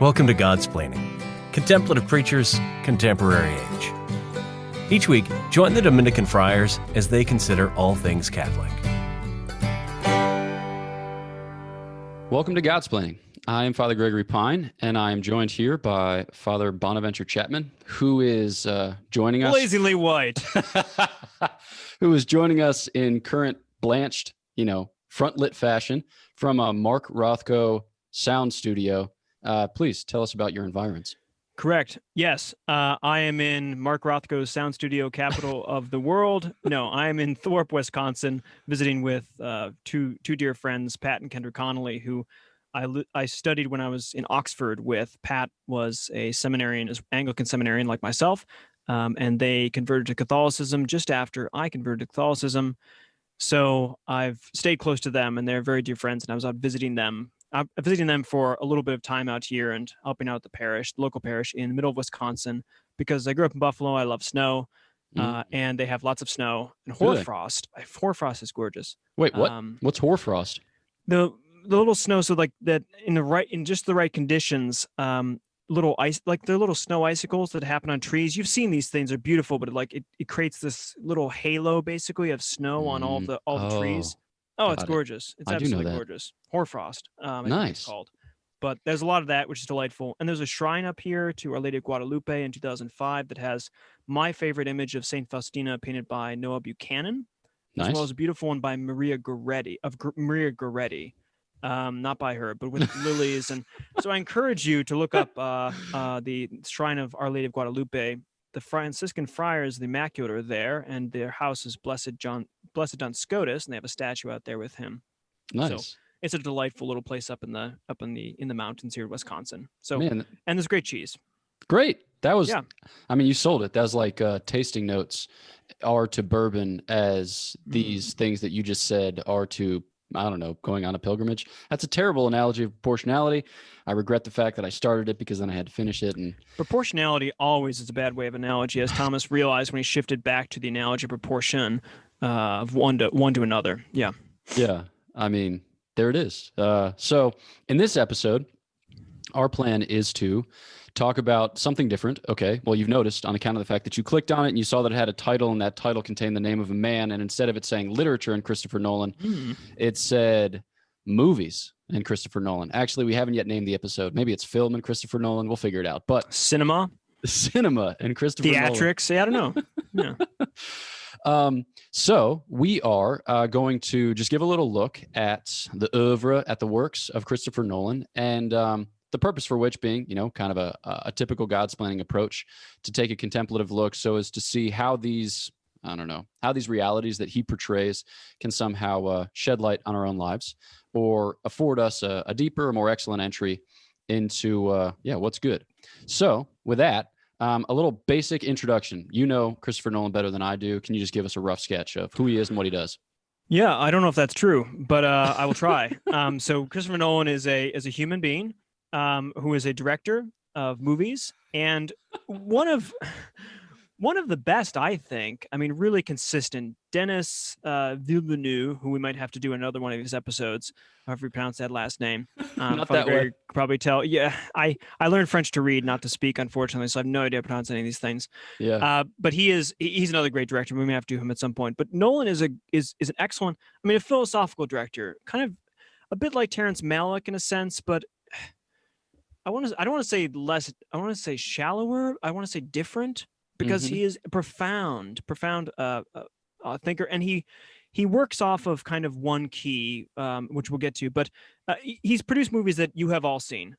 Welcome to Godsplaining, Contemplative Preachers, Contemporary Age. Each week, join the Dominican friars as they consider all things Catholic. Welcome to Godsplaining. I am Father Gregory Pine, and I am joined here by Father Bonaventure Chapman, who is joining us. Blazingly white. Who is joining us in current blanched, front lit fashion from a Mark Rothko sound studio. Please tell us about your environs. Correct. Yes. I am in Mark Rothko's sound studio, capital of the world. No, I am in Thorpe, Wisconsin, visiting with two dear friends, Pat and Kendra Connolly, who I studied when I was in Oxford with. Pat was a seminarian, Anglican seminarian like myself, and they converted to Catholicism just after I converted to Catholicism. So I've stayed close to them, and they're very dear friends, and I was out visiting them. I'm visiting them for a little bit of time out here and helping out the local parish in the middle of Wisconsin, because I grew up in Buffalo. I love snow, and they have lots of snow and hoarfrost. Hoarfrost is gorgeous. Wait, what? What's hoarfrost? The little snow, so like that in just the right conditions, little ice, like they're little snow icicles that happen on trees. You've seen these things; are beautiful, but it creates this little halo basically of snow on all the trees. Oh, it's gorgeous. It's absolutely gorgeous. Hoarfrost, I think it's called. But there's a lot of that, which is delightful. And there's a shrine up here to Our Lady of Guadalupe in 2005 that has my favorite image of St. Faustina painted by Noah Buchanan, as well as a beautiful one by Maria Goretti, not by her, but with lilies. And so I encourage you to look up the shrine of Our Lady of Guadalupe. The Franciscan friars, the Immaculate, are there, and their house is Blessed Duns Scotus, and they have a statue out there with him. Nice. So it's a delightful little place up in the mountains here in Wisconsin. So, and there's great cheese. Great. That was, I mean, you sold it. That was like tasting notes are to bourbon as these things that you just said are to, I don't know, going on a pilgrimage. That's a terrible analogy of proportionality. I regret the fact that I started it because then I had to finish it. And proportionality always is a bad way of analogy, as Thomas realized when he shifted back to the analogy of proportion of one to another. Yeah. Yeah. I mean, there it is. So in this episode, our plan is to talk about something different. Okay. Well, you've noticed on account of the fact that you clicked on it and you saw that it had a title, and that title contained the name of a man. And instead of it saying literature and Christopher Nolan, it said movies and Christopher Nolan. Actually, we haven't yet named the episode. Maybe it's film and Christopher Nolan. We'll figure it out. But cinema and Christopher theatrics. Nolan. Yeah, I don't know. Yeah. So we are going to just give a little look at the oeuvre, at the works of Christopher Nolan, and the purpose for which being, kind of a typical Godsplaining approach to take a contemplative look so as to see how these realities that he portrays can somehow shed light on our own lives or afford us a deeper, more excellent entry into, what's good. So with that, a little basic introduction. You know Christopher Nolan better than I do. Can you just give us a rough sketch of who he is and what he does? Yeah, I don't know if that's true, but I will try. So Christopher Nolan is a human being who is a director of movies, and one of the best, I think. I mean, really consistent. Denis Villeneuve, who we might have to do another one of these episodes, however you pronounce that last name. Not that way. Probably tell. Yeah, I learned French to read, not to speak, unfortunately, so I have no idea how to pronounce any of these things. Yeah. But he's another great director. We may have to do him at some point. But Nolan is an excellent, a philosophical director, kind of a bit like Terrence Malick in a sense, but I don't want to say less. I want to say shallower. I want to say different, because he is a profound thinker, and he works off of kind of one key, which we'll get to. But he's produced movies that you have all seen: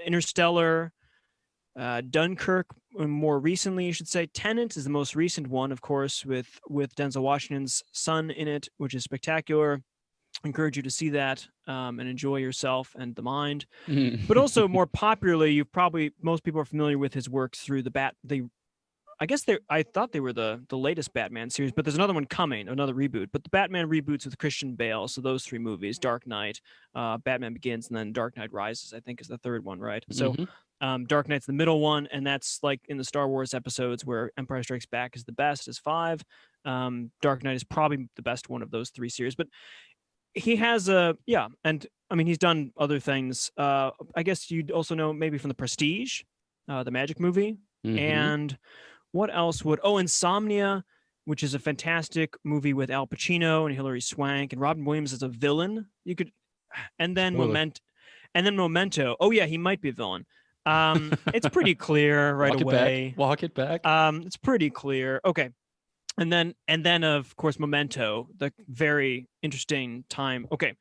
Interstellar, Dunkirk, more recently, you should say. Tenet is the most recent one, of course, with Denzel Washington's son in it, which is spectacular. I encourage you to see that and enjoy yourself and the mind. But also, more popularly, most people are familiar with his works through I thought they were the latest Batman series, but there's another one coming, another reboot. But the Batman reboots with Christian Bale, so those three movies: Dark Knight, Batman Begins, and then Dark Knight Rises, I think, is the third one, right? So Dark Knight's the middle one, and that's like in the Star Wars episodes where Empire Strikes Back is the best, is 5. Dark Knight is probably the best one of those three series. But he has a and I mean he's done other things. I guess you'd also know maybe from The Prestige, the magic movie, and what else would Insomnia, which is a fantastic movie with Al Pacino and Hilary Swank and Robin Williams as a villain. You could, and then Memento. Oh yeah, he might be a villain. It's pretty clear right away. Walk it back. It's pretty clear. Okay. And then of course Memento, the very interesting time. Okay.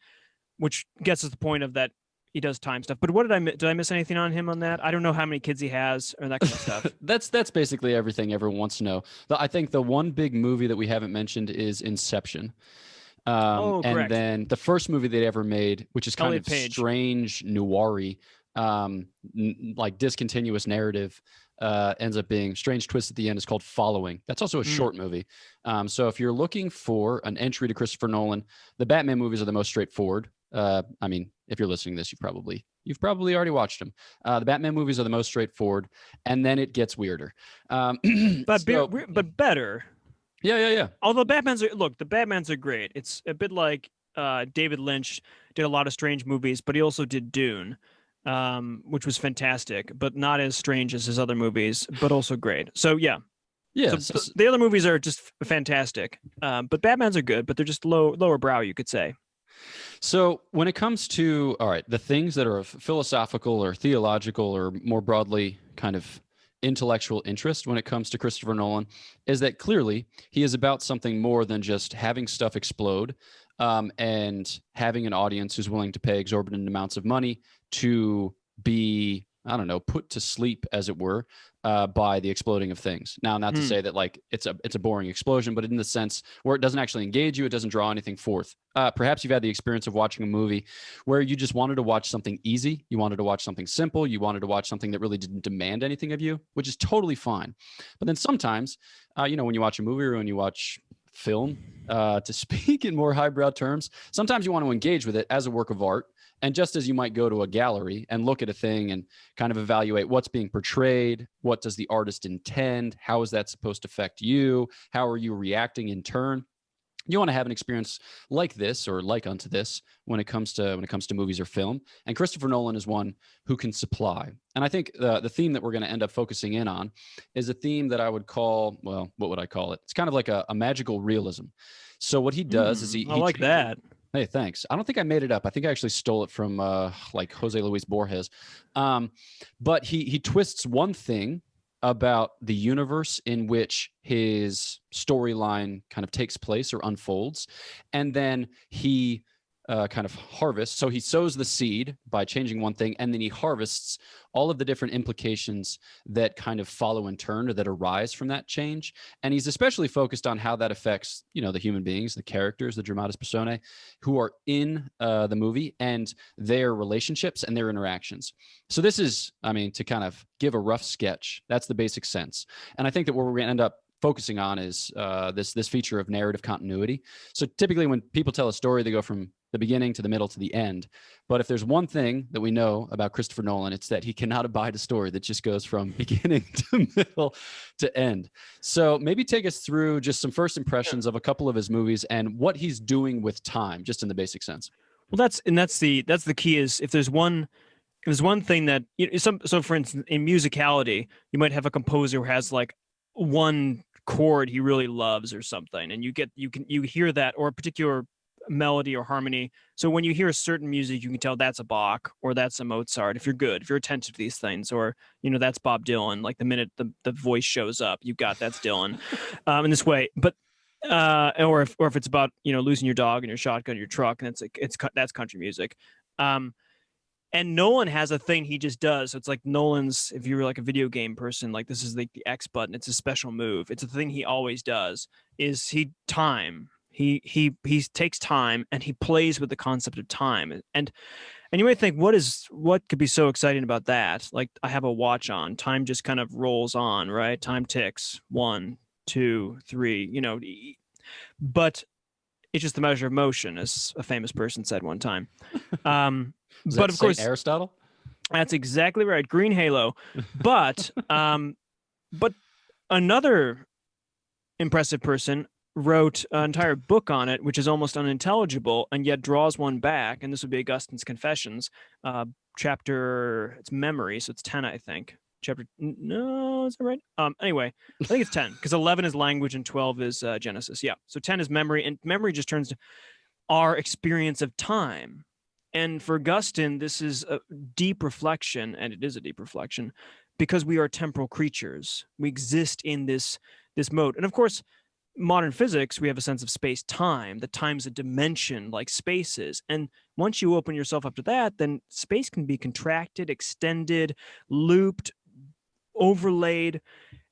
Which gets us the point of that he does time stuff. But what did I miss anything on him on that? I don't know how many kids he has or that kind of stuff. That's basically everything everyone wants to know. I think the one big movie that we haven't mentioned is Inception. And correct. then the first movie they ever made, which is kind of strange, noir-y, like discontinuous narrative, ends up being strange twist at the end, is called Following. That's also a short movie. So if you're looking for an entry to Christopher Nolan, the Batman movies are the most straightforward. I mean, if you're listening to this, you've probably already watched them. The Batman movies are the most straightforward, and then it gets weirder. But better. Yeah. Although the Batmans are great. It's a bit like David Lynch did a lot of strange movies, but he also did Dune, which was fantastic, but not as strange as his other movies, but also great. So yeah. So the other movies are just fantastic, but Batmans are good, but they're just lower brow, you could say. So when it comes to, all right, the things that are of philosophical or theological or more broadly kind of intellectual interest when it comes to Christopher Nolan, is that clearly he is about something more than just having stuff explode and having an audience who's willing to pay exorbitant amounts of money to be, I don't know, put to sleep, as it were, by the exploding of things. Now, not to say that like it's a boring explosion, but in the sense where it doesn't actually engage you, it doesn't draw anything forth. Perhaps you've had the experience of watching a movie where you just wanted to watch something easy, you wanted to watch something simple, you wanted to watch something that really didn't demand anything of you, which is totally fine. But then sometimes, when you watch a movie or when you watch film, to speak in more highbrow terms, sometimes you want to engage with it as a work of art. And just as you might go to a gallery and look at a thing and kind of evaluate what's being portrayed, what does the artist intend, how is that supposed to affect you, how are you reacting in turn, you want to have an experience like this or like unto this when it comes to movies or film. And Christopher Nolan is one who can supply. And I think the theme that we're going to end up focusing in on is a theme that I would call, well, what would I call it? It's kind of like a magical realism. So what he does is he like that. Hey, thanks. I don't think I made it up. I think I actually stole it from like Jose Luis Borges. But he twists one thing about the universe in which his storyline kind of takes place or unfolds. And then he kind of harvests. So he sows the seed by changing one thing, and then he harvests all of the different implications that kind of follow in turn or that arise from that change. And he's especially focused on how that affects, the human beings, the characters, the dramatis personae who are in the movie and their relationships and their interactions. So this is, to kind of give a rough sketch, that's the basic sense. And I think that what we're going to end up focusing on is this feature of narrative continuity. So typically when people tell a story, they go from the beginning to the middle to the end. But if there's one thing that we know about Christopher Nolan, it's that he cannot abide a story that just goes from beginning to middle to end. So maybe take us through just some first impressions of a couple of his movies and what he's doing with time, just in the basic sense. Well, that's the key is if there's one thing that so for instance in musicality, you might have a composer who has like one chord he really loves or something, and you hear that, or a particular melody or harmony. So when you hear certain music, you can tell that's a Bach or that's a Mozart if you're attentive to these things, or that's Bob Dylan. Like the minute the voice shows up, you've got that's Dylan in this way. But or if it's about losing your dog and your shotgun in your truck, and that's country music. And Nolan has a thing he just does. So it's like Nolan's, if you're like a video game person, like this is like the X button. It's a special move. It's a thing he always does. Is he takes time and he plays with the concept of time. And you might think, what could be so exciting about that? Like I have a watch on. Time just kind of rolls on, right? Time ticks 1, 2, 3. But it's just the measure of motion, as a famous person said one time. But of course, Aristotle. That's exactly right. Green Halo. But another impressive person, wrote an entire book on it, which is almost unintelligible and yet draws one back. And this would be Augustine's Confessions, chapter, it's memory. So it's 10, I think. No, is that right? Anyway, I think it's 10 because 11 is language and 12 is Genesis. Yeah. So 10 is memory, and memory just turns to our experience of time. And for Augustine, this is a deep reflection, and it is a deep reflection because we are temporal creatures. We exist in this mode. And of course, modern physics, we have a sense of space-time, that time's a dimension like space is. And once you open yourself up to that, then space can be contracted, extended, looped, overlaid.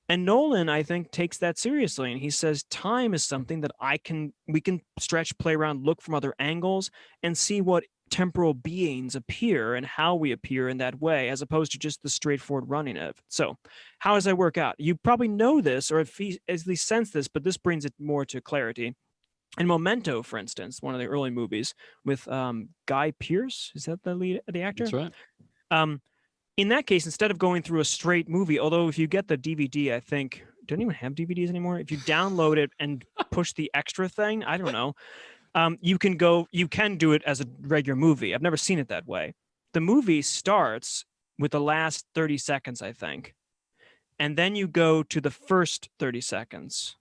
And Nolan, I think, takes that seriously. And he says time is something that we can stretch, play around, look from other angles, and see what temporal beings appear and how we appear in that way, as opposed to just the straightforward running of it. So how does that work out? You probably know this, or at least sense this, but this brings it more to clarity. In Memento, for instance, one of the early movies with Guy Pearce, is that the actor? That's right. In that case, instead of going through a straight movie, although if you get the DVD, I think, don't even have DVDs anymore. If you download it and push the extra thing, I don't know. You can do it as a regular movie. I've never seen it that way. The movie starts with the last 30 seconds, I think. And then you go to the first 30 seconds.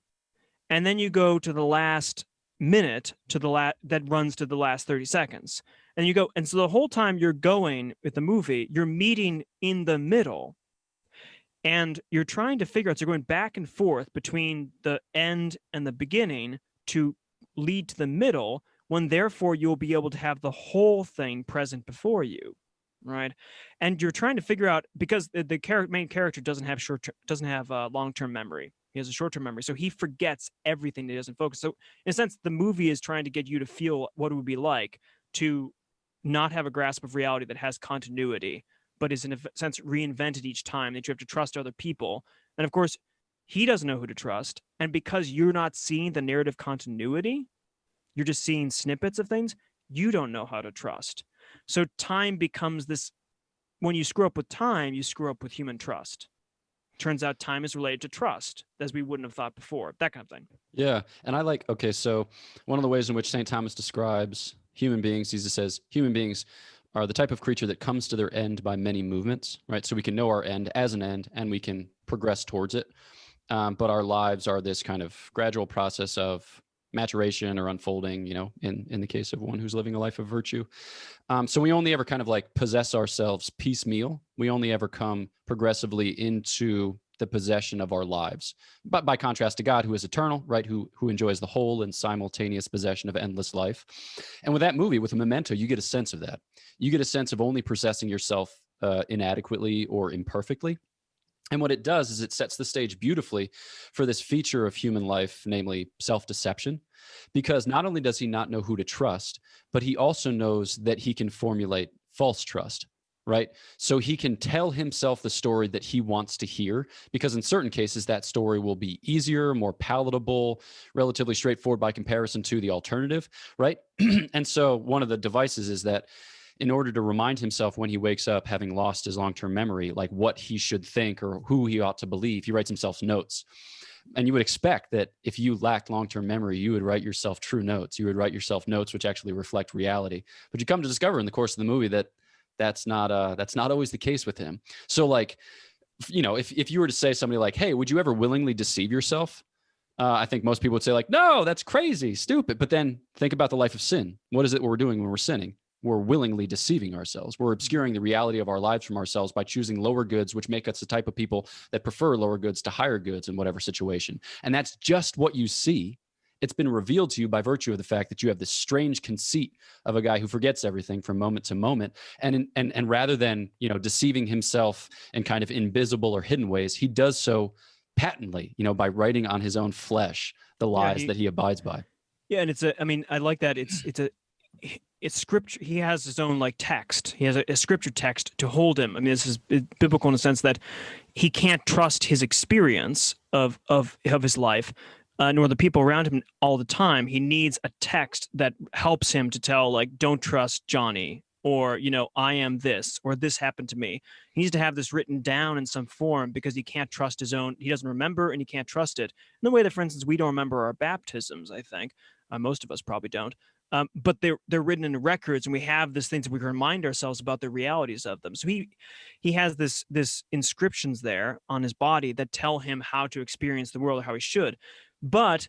And then you go to the last minute that runs to the last 30 seconds. And you go, and so the whole time you're going with the movie, you're meeting in the middle. And you're trying to figure out, so you're going back and forth between the end and the beginning to lead to the middle, when therefore you'll be able to have the whole thing present before you, right? And you're trying to figure out, because the main character doesn't have long-term memory. He has a short-term memory, so he forgets everything that he doesn't focus. So in a sense, the movie is trying to get you to feel what it would be like to not have a grasp of reality that has continuity, but is in a sense reinvented each time, that you have to trust other people. And of course, he doesn't know who to trust. And because you're not seeing the narrative continuity, you're just seeing snippets of things, you don't know how to trust. So time becomes this, when you screw up with time, you screw up with human trust. Turns out time is related to trust, as we wouldn't have thought before, that kind of thing. Yeah. And so one of the ways in which St. Thomas describes human beings, Jesus says, human beings are the type of creature that comes to their end by many movements, right? So we can know our end as an end, and we can progress towards it. But our lives are this kind of gradual process of maturation or unfolding, in the case of one who's living a life of virtue. So we only ever kind of like possess ourselves piecemeal. We only ever come progressively into the possession of our lives. But by contrast to God, who is eternal, right? Who enjoys the whole and simultaneous possession of endless life. And with that movie, with a Memento, you get a sense of that. You get a sense of only possessing yourself inadequately or imperfectly. And what it does is it sets the stage beautifully for this feature of human life, namely self-deception, because not only does he not know who to trust, but he also knows that he can formulate false trust, right? So he can tell himself the story that he wants to hear, because in certain cases, that story will be easier, more palatable, relatively straightforward by comparison to the alternative, right? And so one of the devices is that in order to remind himself when he wakes up, having lost his long-term memory, like what he should think or who he ought to believe, he writes himself notes. And you would expect that if you lacked long-term memory, you would write yourself true notes. You would write yourself notes which actually reflect reality. But you come to discover in the course of the movie that that's not always the case with him. So like, if you were to say to somebody like, hey, would you ever willingly deceive yourself? I think most people would say like, no, that's crazy, stupid. But then think about the life of sin. What is it we're doing when we're sinning? We're willingly deceiving ourselves. We're obscuring the reality of our lives from ourselves by choosing lower goods, which make us the type of people that prefer lower goods to higher goods in whatever situation. And that's just what you see. It's been revealed to you by virtue of the fact that you have this strange conceit of a guy who forgets everything from moment to moment. And rather than, deceiving himself in kind of invisible or hidden ways, he does so patently, by writing on his own flesh the lies that he abides by. Yeah. And I like that. It's scripture. He has his own text. He has a scripture text to hold him. I mean, this is biblical in the sense that he can't trust his experience of his life, nor the people around him all the time. He needs a text that helps him to tell, don't trust Johnny, or, I am this, or this happened to me. He needs to have this written down in some form because he can't trust he doesn't remember and he can't trust it. In the way that, for instance, we don't remember our baptisms, I think. Most of us probably don't. But they're written in records, and we have these things that we can remind ourselves about the realities of them. So he has this inscriptions there on his body that tell him how to experience the world or how he should. But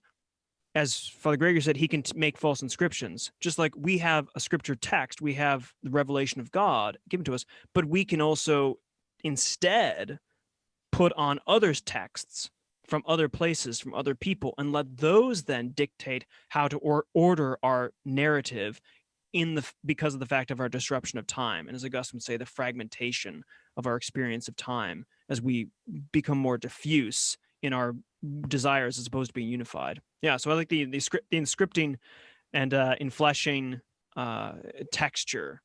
as Father Gregory said, he can make false inscriptions. Just like we have a scripture text, we have the revelation of God given to us, but we can also instead put on others' texts from other places, from other people, and let those then dictate how to order our narrative because of the fact of our disruption of time. And as Augustine would say, the fragmentation of our experience of time as we become more diffuse in our desires as opposed to being unified. Yeah, so I like the inscripting and infleshing texture.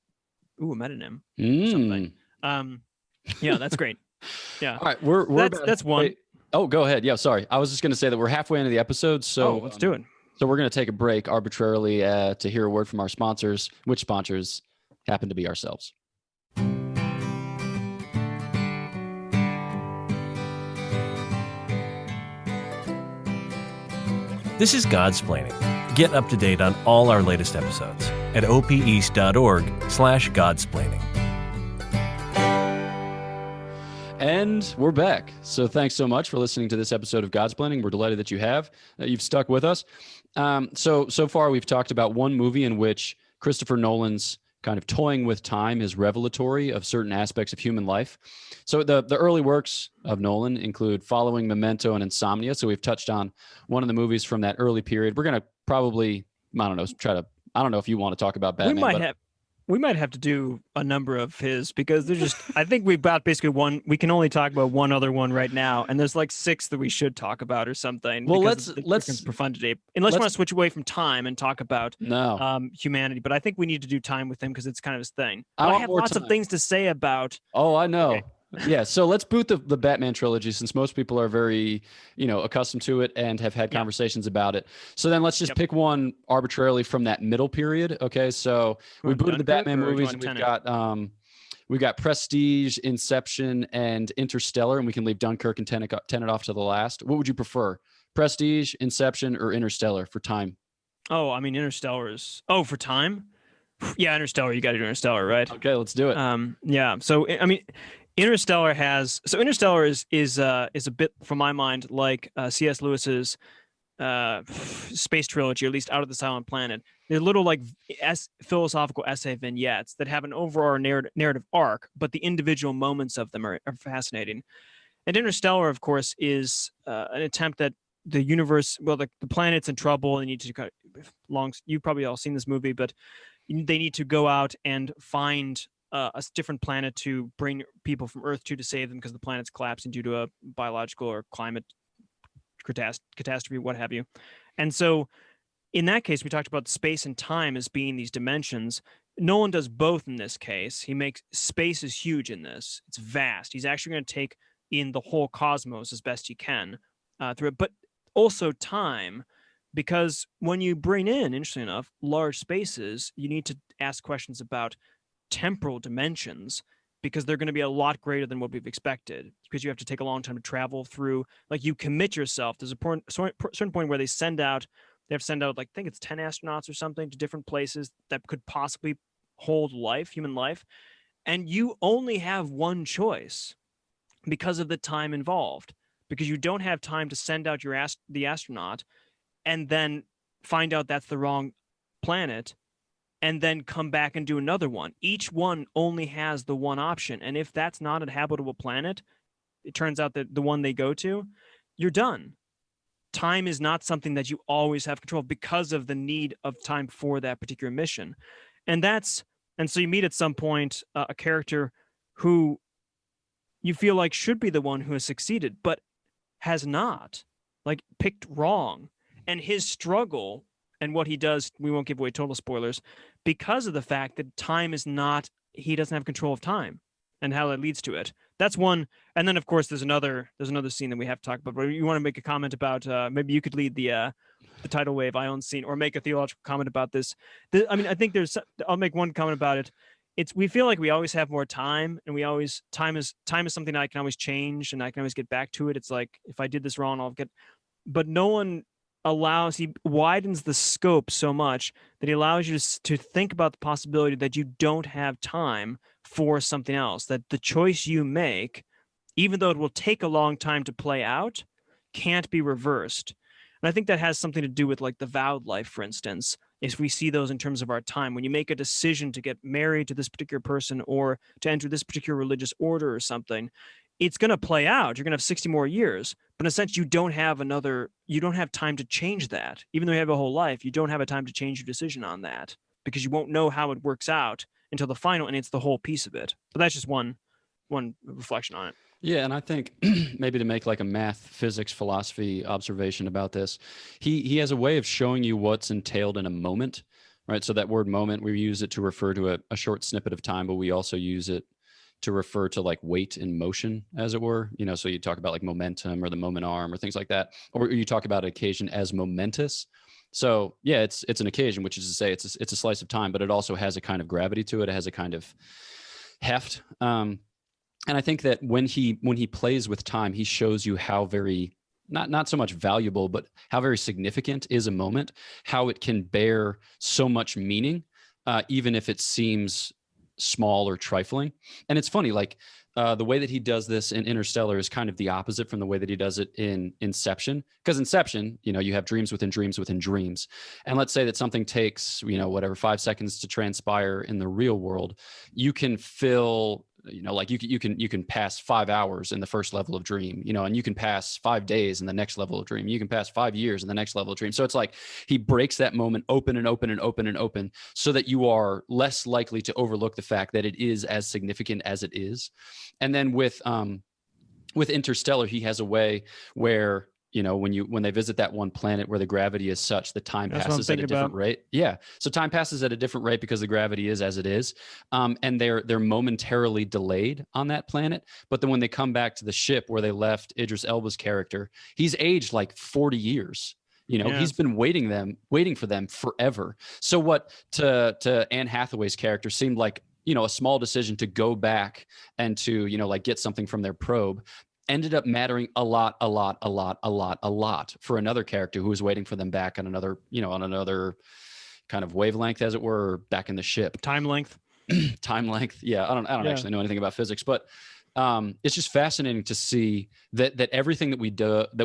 Ooh, a metonym. Something. Yeah, that's great. Yeah. All right, that's one. Wait. Oh, go ahead. Yeah, sorry. I was just going to say that we're halfway into the episode, so let's do it. So we're going to take a break arbitrarily to hear a word from our sponsors, which sponsors happen to be ourselves. This is Godsplaining. Get up to date on all our latest episodes at opeast.org/Godsplaining. And we're back. So thanks so much for listening to this episode of Godsplaining. We're delighted that you have, that you've stuck with us. So far we've talked about one movie in which Christopher Nolan's kind of toying with time is revelatory of certain aspects of human life. So the early works of Nolan include Following, Memento, and Insomnia. So we've touched on one of the movies from that early period. We're going to probably, I don't know if you want to talk about Batman. We might have to do a number of his because there's just, I think we've got basically one, we can only talk about one other one right now. And there's like 6 that we should talk about or something. Well, let's profundity. Unless you want to switch away from time and talk about humanity. But I think we need to do time with him because it's kind of his thing. I have lots of things to say about. Oh, I know. Okay. Yeah, so let's boot the Batman trilogy since most people are very, accustomed to it and have had conversations about it. So then let's just pick one arbitrarily from that middle period. Okay, so we booted the Batman movies and we've got Prestige, Inception, and Interstellar, and we can leave Dunkirk and Tenet off to the last. What would you prefer? Prestige, Inception, or Interstellar for time? Oh, I mean, Interstellar is... Oh, for time? Yeah, Interstellar. You got to do Interstellar, right? Okay, let's do it. Yeah, so, I mean... Interstellar is a bit, from my mind, like C.S. Lewis's space trilogy, or at least Out of the Silent Planet. They're little like philosophical essay vignettes that have an overall narrative arc, but the individual moments of them are fascinating. And Interstellar, of course, is an attempt at the universe. Well, the planet's in trouble. They need to you've probably all seen this movie, but they need to go out and find a different planet to bring people from Earth to save them because the planet's collapsing due to a biological or climate catastrophe, what have you. And so in that case, we talked about space and time as being these dimensions. Nolan does both in this case. He makes space is huge in this. It's vast. He's actually going to take in the whole cosmos as best he can through it, but also time, because when you bring in, interestingly enough, large spaces, you need to ask questions about temporal dimensions because they're going to be a lot greater than what we've expected because you have to take a long time to travel through. Like, you commit yourself. There's a certain point where they have to send out, like, I think it's 10 astronauts or something to different places that could possibly hold human life. And you only have one choice because of the time involved, because you don't have time to send out the astronaut and then find out that's the wrong planet and then come back and do another one. Each one only has the one option. And if that's not a habitable planet, it turns out that the one they go to, you're done. Time is not something that you always have control of because of the need of time for that particular mission. And so you meet at some point a character who you feel like should be the one who has succeeded, but has not, like, picked wrong. And his struggle and what he does, we won't give away total spoilers, because of the fact that time is not, he doesn't have control of time and how that leads to it. That's one. And then, of course, there's another scene that we have to talk about. But you want to make a comment about, maybe you could lead the tidal wave ion scene or make a theological comment about this. I mean, I think I'll make one comment about it. we feel like we always have more time, and we always time is something that I can always change, and I can always get back to it. It's like if I did this wrong, but Nolan he widens the scope so much that he allows you to think about the possibility that you don't have time for something else, that the choice you make, even though it will take a long time to play out, can't be reversed. And I think that has something to do with like the vowed life, for instance. If we see those in terms of our time, when you make a decision to get married to this particular person or to enter this particular religious order or something, it's going to play out. You're going to have 60 more years, but in a sense, you don't have time to change that. Even though you have a whole life, you don't have a time to change your decision on that because you won't know how it works out until the final, and it's the whole piece of it. But that's just one reflection on it. Yeah, and I think maybe to make like a math, physics, philosophy observation about this, he has a way of showing you what's entailed in a moment, right? So that word moment, we use it to refer to a short snippet of time, but we also use it to refer to like weight in motion, as it were. You know, so you talk about like momentum or the moment arm or things like that, or you talk about an occasion as momentous. So yeah, it's an occasion, which is to say it's a slice of time, but it also has a kind of gravity to it. It has a kind of heft. And I think that when he plays with time, he shows you how very not so much valuable, but how very significant is a moment, how it can bear so much meaning, even if it seems small or trifling. And it's funny, like the way that he does this in Interstellar is kind of the opposite from the way that he does it in Inception. Because Inception, you know, you have dreams within dreams within dreams. And let's say that something takes, you know, whatever, 5 seconds to transpire in the real world. You can fill, you know, like you can pass 5 hours in the first level of dream, you know, and you can pass 5 days in the next level of dream. You can pass 5 years in the next level of dream. So it's like he breaks that moment open and open and open and open so that you are less likely to overlook the fact that it is as significant as it is. And then with Interstellar, he has a way where, you know, when they visit that one planet where the gravity is such that time passes at a different rate. Yeah. So time passes at a different rate because the gravity is as it is. And they're momentarily delayed on that planet. But then when they come back to the ship where they left Idris Elba's character, he's aged like 40 years. You know, he's been waiting for them forever. So what to Anne Hathaway's character seemed like, you know, a small decision to go back and to, you know, like get something from their probe ended up mattering a lot for another character who was waiting for them back on another, you know, on another kind of wavelength, as it were, back in the ship. Time length. Yeah. I don't actually know anything about physics, but it's just fascinating to see that everything that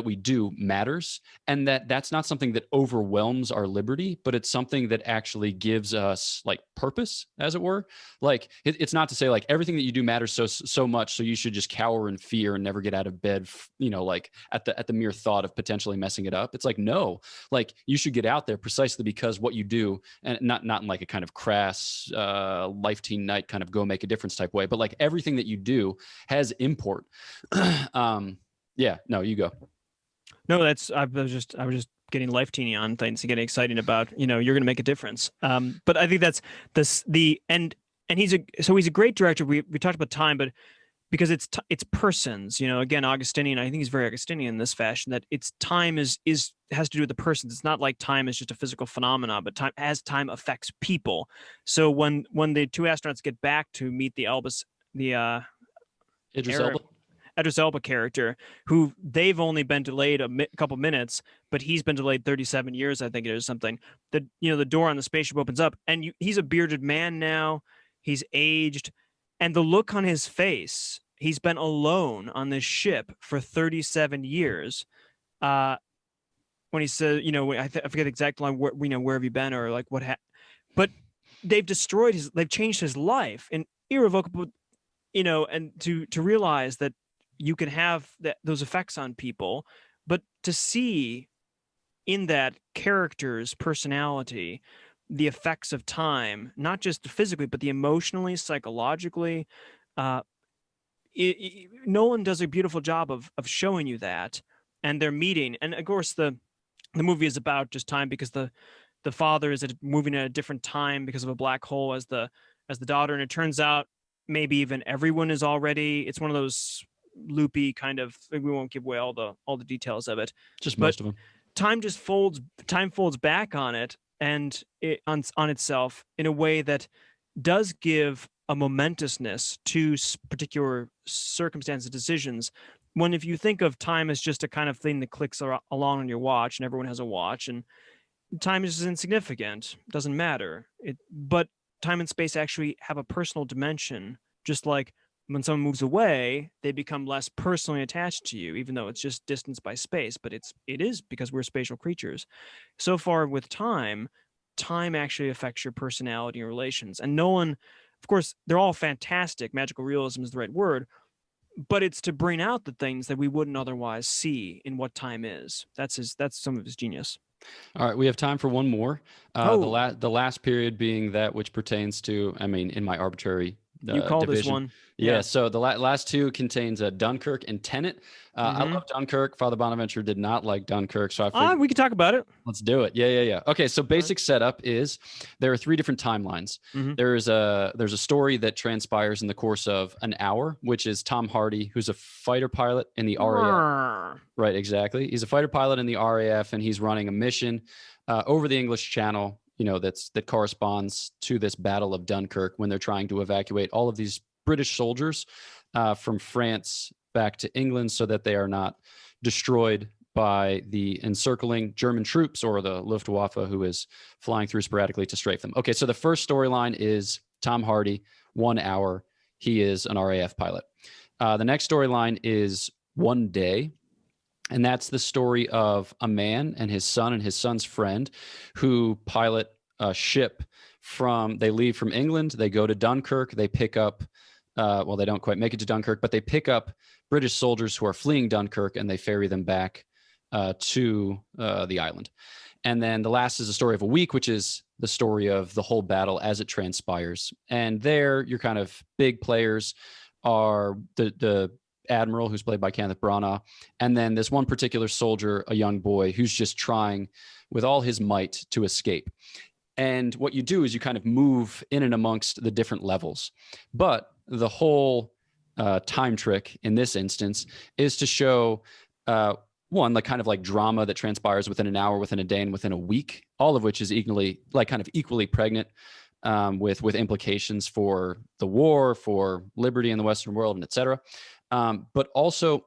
we do matters, and that's not something that overwhelms our liberty, but it's something that actually gives us like purpose, as it were. Like it's not to say like everything that you do matters so much, so you should just cower in fear and never get out of bed, you know, like at the mere thought of potentially messing it up. It's like, no, like you should get out there precisely because what you do, and not in like a kind of crass life teen night kind of go make a difference type way, but like everything that you do has import. Yeah, no, you go. No, I was just getting life teeny on things and getting excited about, you know, you're going to make a difference. But I think that's and he's a great director. We talked about time, but because it's persons, you know, again, Augustinian, I think he's very Augustinian in this fashion, that it's time has to do with the persons. It's not like time is just a physical phenomenon, but time affects people. So when the two astronauts get back to meet Idris Elba character, who they've only been delayed a couple minutes, but he's been delayed 37 years, I think it is something. The door on the spaceship opens up, and he's a bearded man now. He's aged, and the look on his face. He's been alone on this ship for 37 years. When he says, you know, I forget the exact line. Where have you been, or like what? But they've changed his life in irrevocable. You know, and to realize that you can have those effects on people, but to see in that character's personality the effects of time, not just physically, but the emotionally, psychologically, Nolan does a beautiful job of showing you that, and they're meeting. And of course, the movie is about just time because the father is moving at a different time because of a black hole as the daughter, and it turns out maybe even everyone is already. It's one of those loopy kind of. We won't give away all the details of it. Just most of them. Time folds back on it and on itself in a way that does give a momentousness to particular circumstances, decisions. When if you think of time as just a kind of thing that clicks along on your watch, and everyone has a watch, and time is insignificant, doesn't matter. But time and space actually have a personal dimension, just like when someone moves away, they become less personally attached to you, even though it's just distance by space. But it is because we're spatial creatures. So far with time actually affects your personality and relations. And Nolan, of course, they're all fantastic. Magical realism is the right word, but it's to bring out the things that we wouldn't otherwise see in what time is. That's some of his genius. All right, we have time for one more. The last period being that which pertains to, I mean, in my arbitrary you call division. this one. Yeah. So the last two contains Dunkirk and Tenet. I Mhm. love Dunkirk. Father Bonaventure did not like Dunkirk, so I figured We could talk about it. let's do it. Yeah. Okay, so basic setup is there are three different timelines. Mhm. There's a story that transpires in the course of an hour, which is Tom Hardy, who's a fighter pilot in the RAF. Right, exactly. He's a fighter pilot in the RAF, and he's running a mission over the English Channel. That corresponds to this Battle of Dunkirk, when they're trying to evacuate all of these British soldiers from France back to England, so that they are not destroyed by the encircling German troops or the Luftwaffe, who is flying through sporadically to strafe them. Okay, so the first storyline is Tom Hardy, 1 hour. He is an RAF pilot. The next storyline is One Day. And that's the story of a man and his son's friend, who pilot a ship they leave from England, they go to Dunkirk, they pick up, they don't quite make it to Dunkirk, but they pick up British soldiers who are fleeing Dunkirk, and they ferry them back to the island. And then the last is the story of a week, which is the story of the whole battle as it transpires. And there, your kind of big players are the admiral, who's played by Kenneth Branagh, and then this one particular soldier, a young boy, who's just trying with all his might to escape. And what you do is you kind of move in and amongst the different levels. But the whole time trick in this instance is to show one, like kind of like drama that transpires within an hour, within a day, and within a week, all of which is equally pregnant with implications for the war, for liberty in the Western world, and et cetera. But also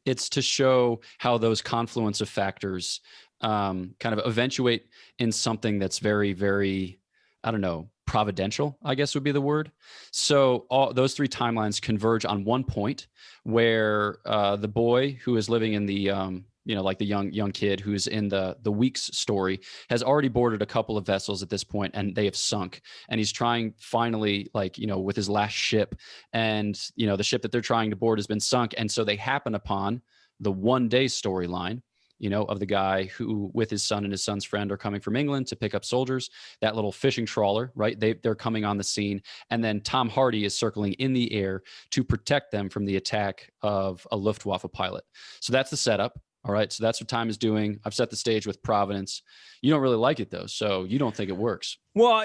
it's to show how those confluence of factors kind of eventuate in something that's very, very, I don't know, providential, I guess would be the word. So all those three timelines converge on one point where the boy who is living in the like the young kid who's in the Weeks story has already boarded a couple of vessels at this point, and they have sunk, and he's trying finally, with his last ship, and the ship that they're trying to board has been sunk. And so they happen upon the One Day storyline, of the guy who, with his son and his son's friend, are coming from England to pick up soldiers. That little fishing trawler, right? They're coming on the scene. And then Tom Hardy is circling in the air to protect them from the attack of a Luftwaffe pilot. So that's the setup. All right. So that's what time is doing. I've set the stage with Providence. You don't really like it, though. So you don't think it works. Well,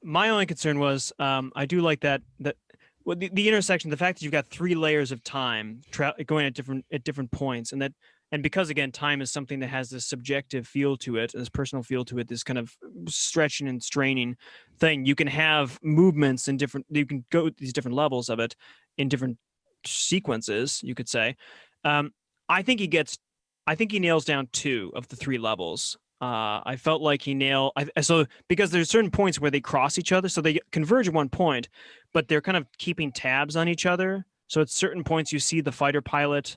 my only concern was I do like that the intersection, the fact that you've got three layers of time going at different points, and because, again, time is something that has this subjective feel to it, this personal feel to it, this kind of stretching and straining thing. You can have movements you can go these different levels of it in different sequences, you could say. I think he nails down two of the three levels. I felt like he nailed, because there's certain points where they cross each other, so they converge at one point, but they're kind of keeping tabs on each other. So at certain points you see the fighter pilot,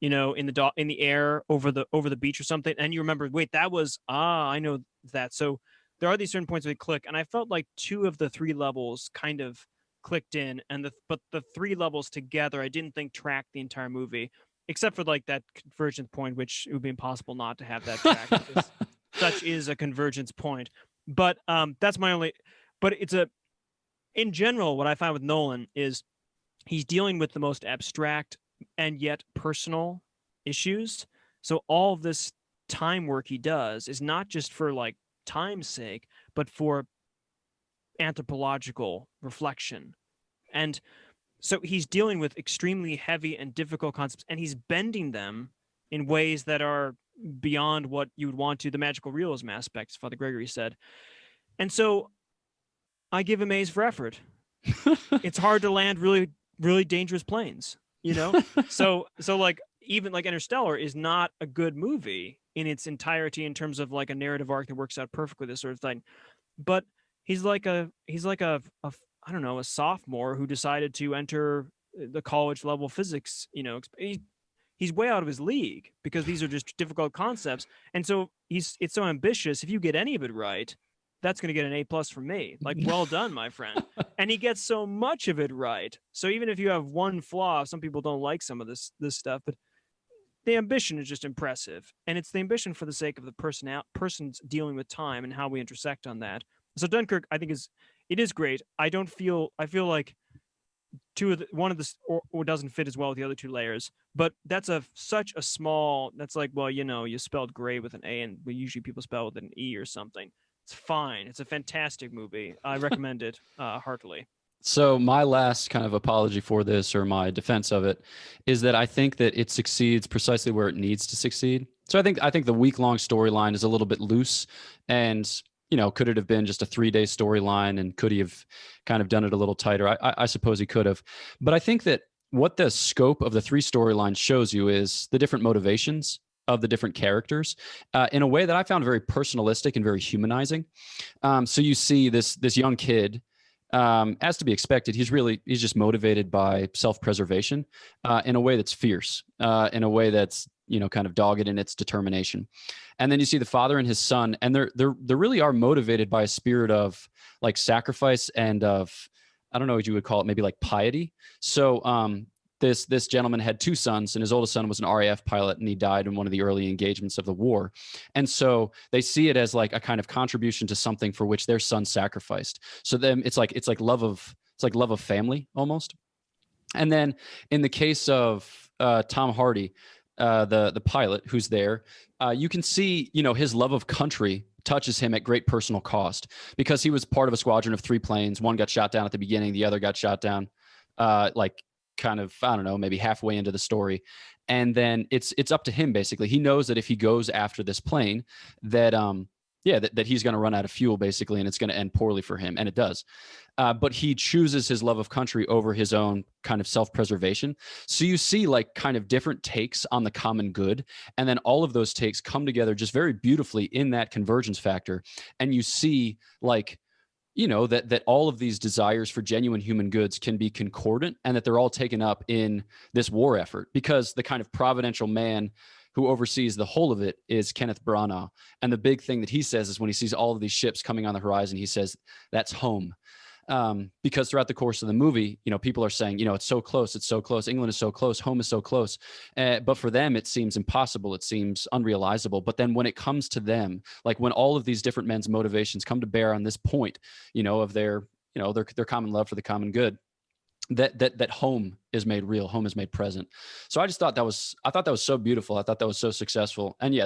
in the air over the beach or something, and you remember, wait, that was I know that. So there are these certain points where they click, and I felt like two of the three levels kind of clicked in, but the three levels together, I didn't think tracked the entire movie, except for like that convergence point, which it would be impossible not to have that track. Because such is a convergence point. But that's my only. But in general, what I find with Nolan is he's dealing with the most abstract and yet personal issues. So all of this time work he does is not just for like time's sake, but for anthropological reflection. And so he's dealing with extremely heavy and difficult concepts, and he's bending them in ways that are beyond what you would want to, the magical realism aspects, Father Gregory said. And so I give him A's for effort. It's hard to land really, really dangerous planes, So like even like Interstellar is not a good movie in its entirety in terms of like a narrative arc that works out perfectly, this sort of thing. But he's like a I don't know, a sophomore who decided to enter the college level physics. He's way out of his league because these are just difficult concepts, and so it's so ambitious. If you get any of it right, that's going to get an A+ from me. Like, well done, my friend. And he gets so much of it right. So even if you have one flaw, some people don't like some of this stuff, but the ambition is just impressive, and it's the ambition for the sake of the person's dealing with time and how we intersect on that. So Dunkirk, I think, is great. I feel like one of the or doesn't fit as well with the other two layers, but that's such a small. That's like, well, you spelled gray with an A, and usually people spell with an E or something. It's fine. It's a fantastic movie. I recommend it heartily. So my last kind of apology for this, or my defense of it, is that I think that it succeeds precisely where it needs to succeed. So I think the week-long storyline is a little bit loose, and could it have been just a 3-day storyline, and could he have kind of done it a little tighter? I suppose he could have, but I think that what the scope of the 3 storylines shows you is the different motivations of the different characters in a way that I found very personalistic and very humanizing. So you see this young kid. As to be expected, he's just motivated by self-preservation in a way that's fierce, in a way that's kind of dogged in its determination. And then you see the father and his son, and they really are motivated by a spirit of like sacrifice and of, I don't know what you would call it, maybe like piety. So this gentleman had 2 sons, and his oldest son was an RAF pilot, and he died in one of the early engagements of the war. And so they see it as like a kind of contribution to something for which their son sacrificed. So then it's like love of family almost. And then in the case of Tom Hardy, the pilot who's there, you can see his love of country touches him at great personal cost, because he was part of a squadron of 3 planes. One got shot down at the beginning, the other got shot down like kind of, I don't know, maybe halfway into the story. And then it's up to him, basically. He knows that if he goes after this plane, that that he's going to run out of fuel, basically, and it's going to end poorly for him, and it does. But he chooses his love of country over his own kind of self-preservation. So you see like kind of different takes on the common good, and then all of those takes come together just very beautifully in that convergence factor. And you see like, that all of these desires for genuine human goods can be concordant, and that they're all taken up in this war effort, because the kind of providential man who oversees the whole of it is Kenneth Branagh. And the big thing that he says is when he sees all of these ships coming on the horizon, he says, that's home. Because throughout the course of the movie, people are saying, it's so close, England is so close, home is so close. But for them, it seems impossible. It seems unrealizable. But then when it comes to them, like when all of these different men's motivations come to bear on this point, of their common love for the common good, that home is made real, home is made present. So I thought that was so beautiful. I thought that was so successful. And yeah,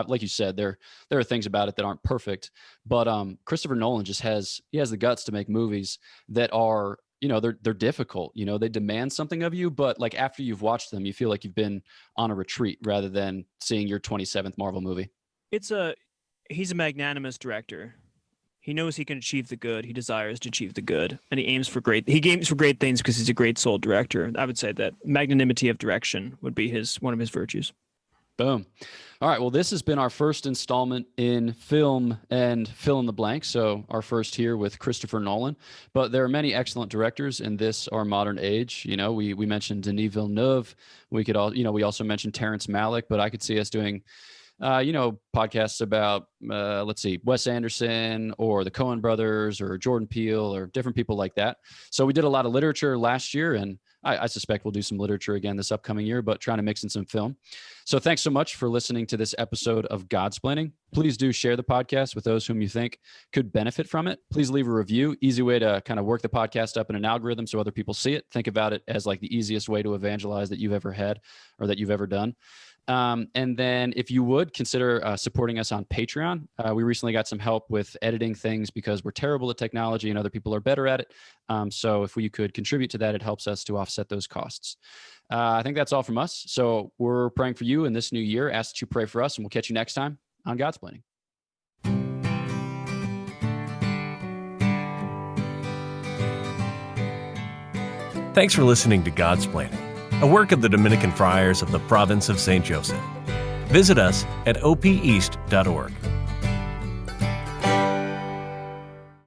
like you said, there are things about it that aren't perfect, but Christopher Nolan just has the guts to make movies that are, they're difficult, they demand something of you, but like after you've watched them, you feel like you've been on a retreat rather than seeing your 27th Marvel movie. He's a magnanimous director. He knows he can achieve the good. He desires to achieve the good, and he aims for great things because he's a great soul director. I would say that magnanimity of direction would be one of his virtues. Boom. All right. Well, this has been our first installment in film and fill in the blank. So our first here with Christopher Nolan, but there are many excellent directors in this, our modern age. We mentioned Denis Villeneuve. We also mentioned Terrence Malick, but I could see us doing podcasts about, let's see, Wes Anderson or the Coen brothers or Jordan Peele or different people like that. So we did a lot of literature last year, and I suspect we'll do some literature again this upcoming year, but trying to mix in some film. So thanks so much for listening to this episode of Godsplaining. Please do share the podcast with those whom you think could benefit from it. Please leave a review. Easy way to kind of work the podcast up in an algorithm so other people see it. Think about it as like the easiest way to evangelize that you've ever had or that you've ever done. And then if you would consider supporting us on Patreon, we recently got some help with editing things because we're terrible at technology and other people are better at it. So if you could contribute to that, it helps us to offset those costs. I think that's all from us. So we're praying for you in this new year. Ask that you pray for us, and we'll catch you next time on Godsplaining. Thanks for listening to Godsplaining, a work of the Dominican Friars of the Province of St. Joseph. Visit us at opeast.org.